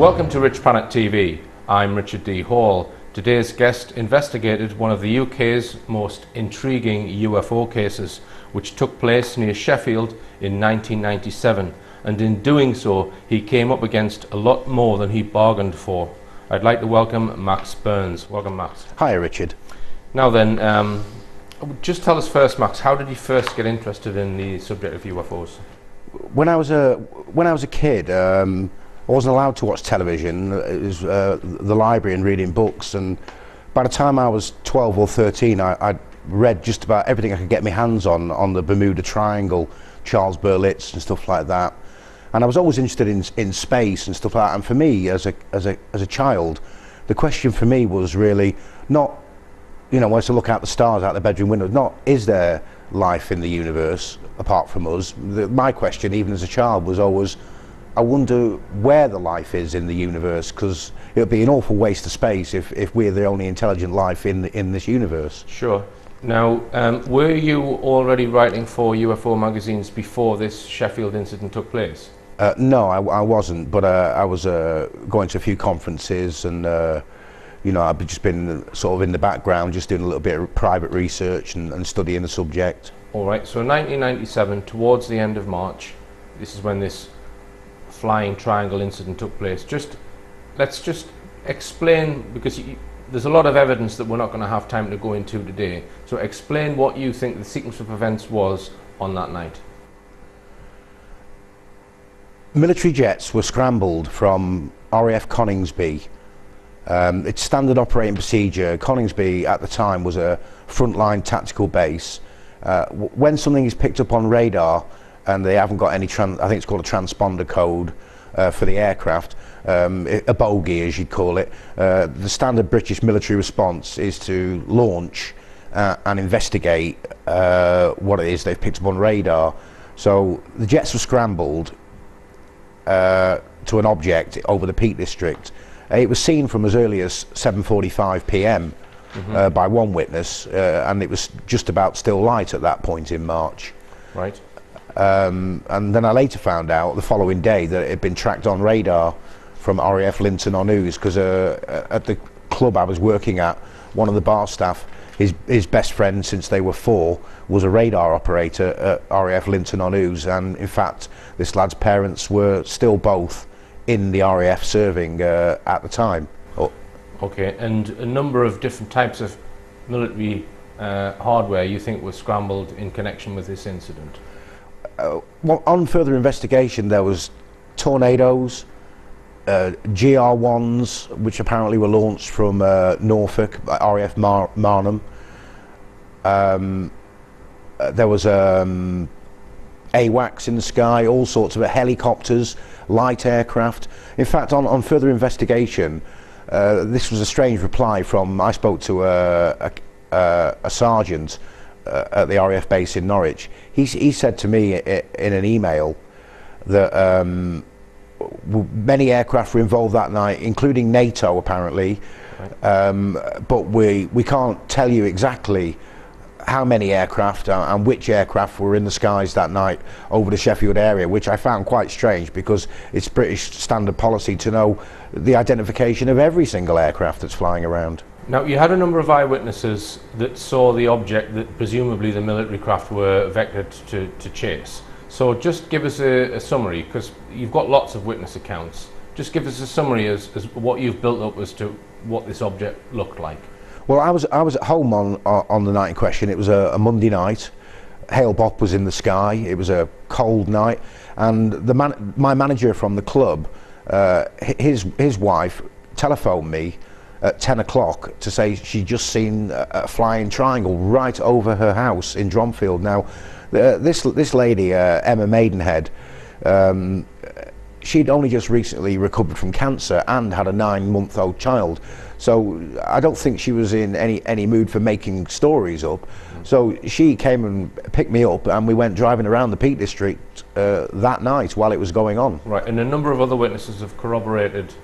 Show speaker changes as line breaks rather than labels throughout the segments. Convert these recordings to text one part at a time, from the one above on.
Welcome to Richplanet TV. I'm Richard D. Hall. Today's guest investigated one of the UK's most intriguing UFO cases, which took place near Sheffield in 1997, and in doing so he came up against a lot more than he bargained for. I'd like to welcome Max Burns. Welcome, Max.
Hi, Richard.
Now then, just tell us first, Max, how did you first get interested in the subject of UFOs?
When I was a kid, I wasn't allowed to watch television. It was the library and reading books, and by the time I was 12 or 13, I'd read just about everything I could get my hands on the Bermuda Triangle, Charles Berlitz and stuff like that. And I was always interested in space and stuff like that. And for me, as a child, the question for me was really not, you know, when I used to look out the stars out the bedroom window, not is there life in the universe apart from us. My question, even as a child, was always, I wonder where the life is in the universe, because it would be an awful waste of space if we're the only intelligent life in this universe.
Sure. Now, were you already writing for UFO magazines before this Sheffield incident took place?
No, I wasn't, but I was going to a few conferences, and you know, I've just been sort of in the background, just doing a little bit of private research and studying the subject.
All right, so in 1997, towards the end of March, this is when this flying triangle incident took place. Let's just explain, because there's a lot of evidence that we're not going to have time to go into today. So explain what you think the sequence of events was on that night.
Military jets were scrambled from RAF Coningsby. It's standard operating procedure. Coningsby at the time was a frontline tactical base. When something is picked up on radar and they haven't got any, I think it's called a transponder code for the aircraft, a bogey as you'd call it, the standard British military response is to launch and investigate what it is they've picked up on radar. So the jets were scrambled to an object over the Peak District. It was seen from as early as 7:45 p.m. By one witness, and it was just about still light at that point in March.
Right.
And then I later found out the following day that it had been tracked on radar from RAF Linton on Ouse, because at the club I was working at, one of the bar staff, his best friend since they were 4, was a radar operator at RAF Linton on Ouse, and in fact this lad's parents were still both in the RAF serving at the time.
Okay, and a number of different types of military hardware you think was scrambled in connection with this incident?
Well, on further investigation, there was Tornadoes, GR1s, which apparently were launched from Norfolk, RAF Marnham. There was AWACS in the sky, all sorts of helicopters, light aircraft. In fact, on further investigation, this was a strange reply from, I spoke to a sergeant at the RAF base in Norwich. He said to me in an email that many aircraft were involved that night, including NATO apparently, but we can't tell you exactly how many aircraft and which aircraft were in the skies that night over the Sheffield area, which I found quite strange, because it's British standard policy to know the identification of every single aircraft that's flying around.
Now, you had a number of eyewitnesses that saw the object that presumably the military craft were vectored to chase. So just give us a summary, because you've got lots of witness accounts. Just give us a summary as what you've built up as to what this object looked like.
Well, I was at home on the night in question. It was a Monday night. Hail Bop was in the sky. It was a cold night, and my manager from the club, his wife telephoned me at 10 o'clock to say she'd just seen a flying triangle right over her house in Dromfield. Now, this lady, Emma Maidenhead, she'd only just recently recovered from cancer and had a 9-month-old child. So I don't think she was in any mood for making stories up. So she came and picked me up, and we went driving around the Peak District that night while it was going on. Right,
and a number of other witnesses have corroborated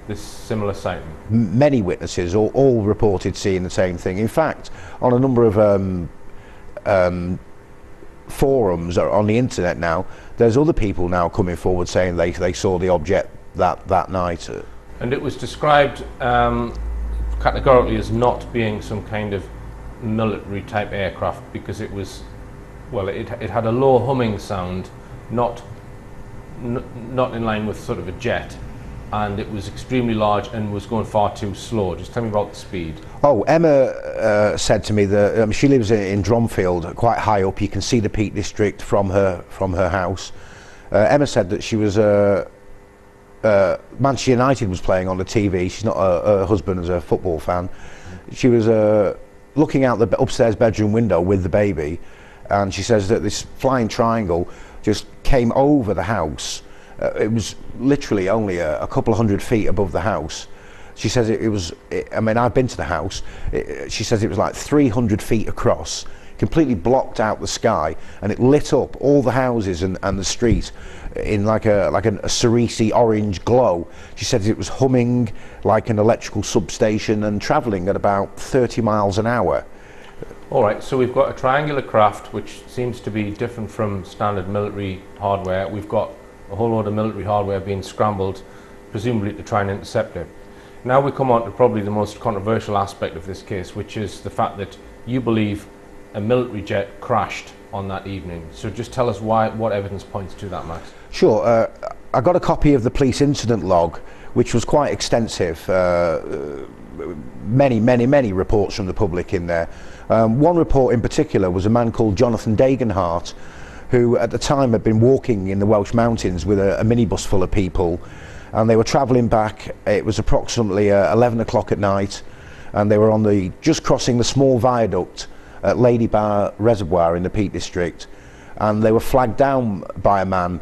this similar sighting?
Many witnesses all reported seeing the same thing. In fact, on a number of forums on the internet now, there's other people now coming forward saying they saw the object that night.
And it was described categorically as not being some kind of military type aircraft because it was, well, it had a low humming sound, not in line with sort of a jet, and it was extremely large and was going far too slow. Just tell me about the speed.
Oh, Emma said to me that she lives in Dromfield, quite high up. You can see the Peak District from her house. Emma said that she was Manchester United was playing on the TV. She's not her husband is a football fan. She was looking out the upstairs bedroom window with the baby, and she says that this flying triangle just came over the house. It was literally only a couple of 100 feet above the house. She says I mean, I've been to the house. She says it was like 300 feet across, completely blocked out the sky, and it lit up all the houses and the street in like a cerise orange glow. She said it was humming like an electrical substation and travelling at about 30 miles an hour.
All right, so we've got a triangular craft which seems to be different from standard military hardware. We've got a whole load of military hardware being scrambled, presumably to try and intercept it. Now we come on to probably the most controversial aspect of this case, which is the fact that you believe a military jet crashed on that evening. So just tell us what evidence points to that, Max.
Sure. I got a copy of the police incident log, which was quite extensive. Many reports from the public in there. One report in particular was a man called Jonathan Dagenhart, who at the time had been walking in the Welsh mountains with a minibus full of people, and they were travelling back. It was approximately 11 o'clock at night, and they were just crossing the small viaduct at Lady Bar Reservoir in the Peak District, and they were flagged down by a man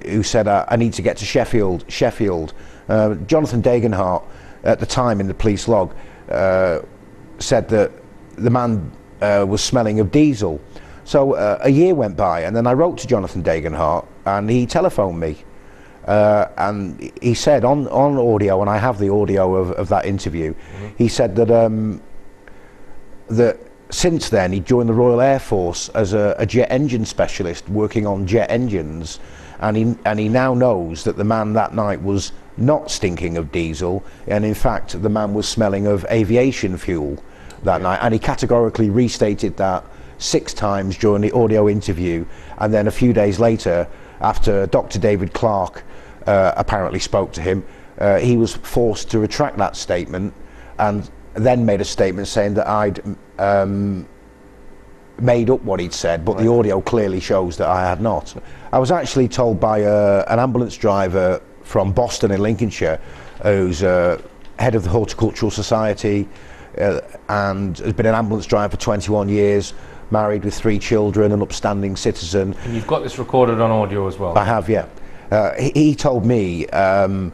who said, I need to get to Sheffield. Jonathan Dagenhart, at the time in the police log, said that the man was smelling of diesel. So a year went by, and then I wrote to Jonathan Dagenhart, and he telephoned me, and he said on audio, and I have the audio of that interview, he said that that since then he joined the Royal Air Force as a jet engine specialist working on jet engines, and he now knows that the man that night was not stinking of diesel, and in fact the man was smelling of aviation fuel that night, and he categorically restated that 6 times during the audio interview. And then a few days later, after Dr. David Clark apparently spoke to him, he was forced to retract that statement, and then made a statement saying that I'd made up what he'd said, but the audio clearly shows that I had not. I was actually told by an ambulance driver from Boston in Lincolnshire, who's head of the Horticultural Society, and has been an ambulance driver for 21 years, married with 3 children, an upstanding citizen.
And you've got this recorded on audio as well?
I have, yeah. He told me that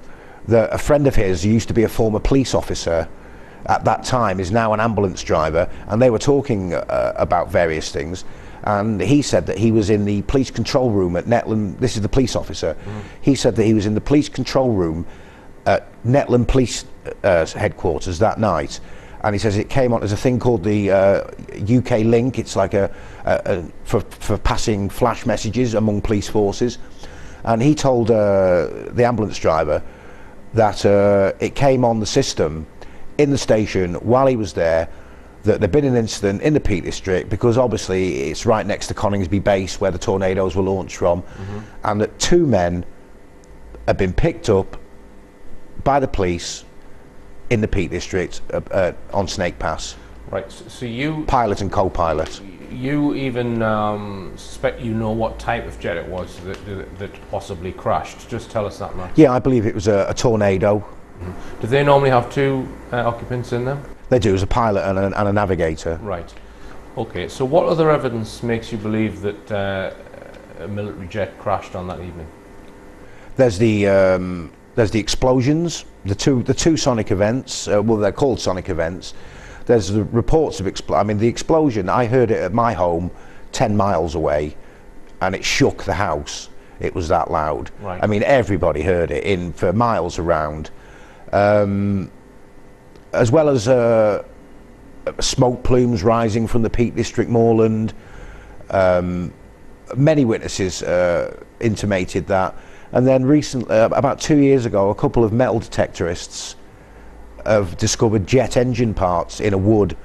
a friend of his, who used to be a former police officer at that time, is now an ambulance driver, and they were talking about various things, and he said that he was in the police control room at Netland. This is the police officer. He said that he was in the police control room at Netland Police headquarters that night, and he says it came on as a thing called the UK link. It's like for passing flash messages among police forces, and he told the ambulance driver that it came on the system in the station while he was there, that there'd been an incident in the Peak District, because obviously it's right next to Coningsby Base where the tornadoes were launched from, and that 2 men had been picked up by the police in the Peak District on Snake Pass.
Right, so you...
Pilot and co-pilot.
You even suspect you know what type of jet it was that possibly crashed. Just tell us that, Max.
Yeah, I believe it was a tornado.
Do they normally have 2 occupants in them?
They do, as a pilot and a navigator.
Right. Okay, so what other evidence makes you believe that a military jet crashed on that evening? There's
the explosions, the two sonic events. Well, they're called sonic events. There's the reports of the explosion. I heard it at my home, 10 miles away, and it shook the house. It was that loud.
Right.
I mean, everybody heard it for miles around. As well as smoke plumes rising from the Peak District moorland. Many witnesses intimated that And then recently, about 2 years ago, a couple of metal detectorists have discovered jet engine parts in a wood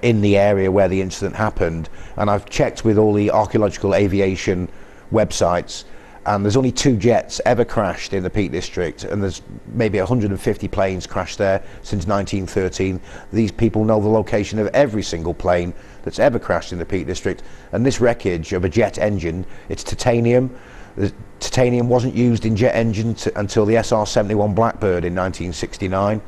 in the area where the incident happened. And I've checked with all the archaeological aviation websites, and there's only 2 jets ever crashed in the Peak District, and there's maybe 150 planes crashed there since 1913. These people know the location of every single plane that's ever crashed in the Peak District, and this wreckage of a jet engine, it's titanium. The titanium wasn't used in jet engines until the SR-71 Blackbird in 1969,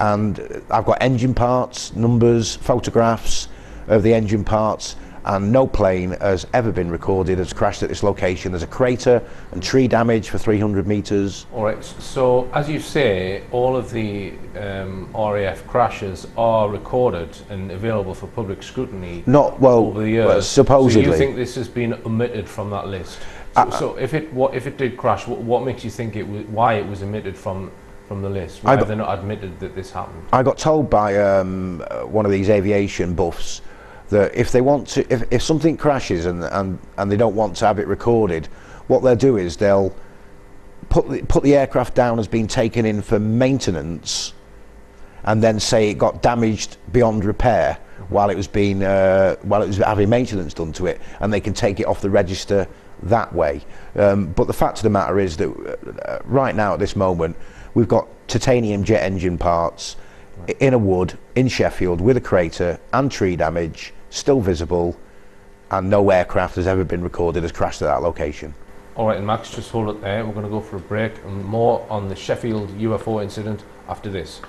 and I've got engine parts, numbers, photographs of the engine parts, and no plane has ever been recorded as crashed at this location. There's a crater and tree damage for 300 metres.
All right, so as you say, all of the RAF crashes are recorded and available for public scrutiny.
Not well,
over the years.
Well, supposedly.
So you think this has been omitted from that list? So if it did crash, what makes you think why it was omitted from the list? Why have they not admitted that this happened?
I got told by one of these aviation buffs that if they want to, if something crashes and they don't want to have it recorded, what they'll do is they'll put the aircraft down as being taken in for maintenance, and then say it got damaged beyond repair while it was having maintenance done to it, and they can take it off the register that way. But the fact of the matter is that right now at this moment we've got titanium jet engine parts in a wood in Sheffield with a crater and tree damage still visible, and no aircraft has ever been recorded as crashed at that location.
All right, and Max, just hold it there. We're going to go for a break and more on the Sheffield UFO incident after this.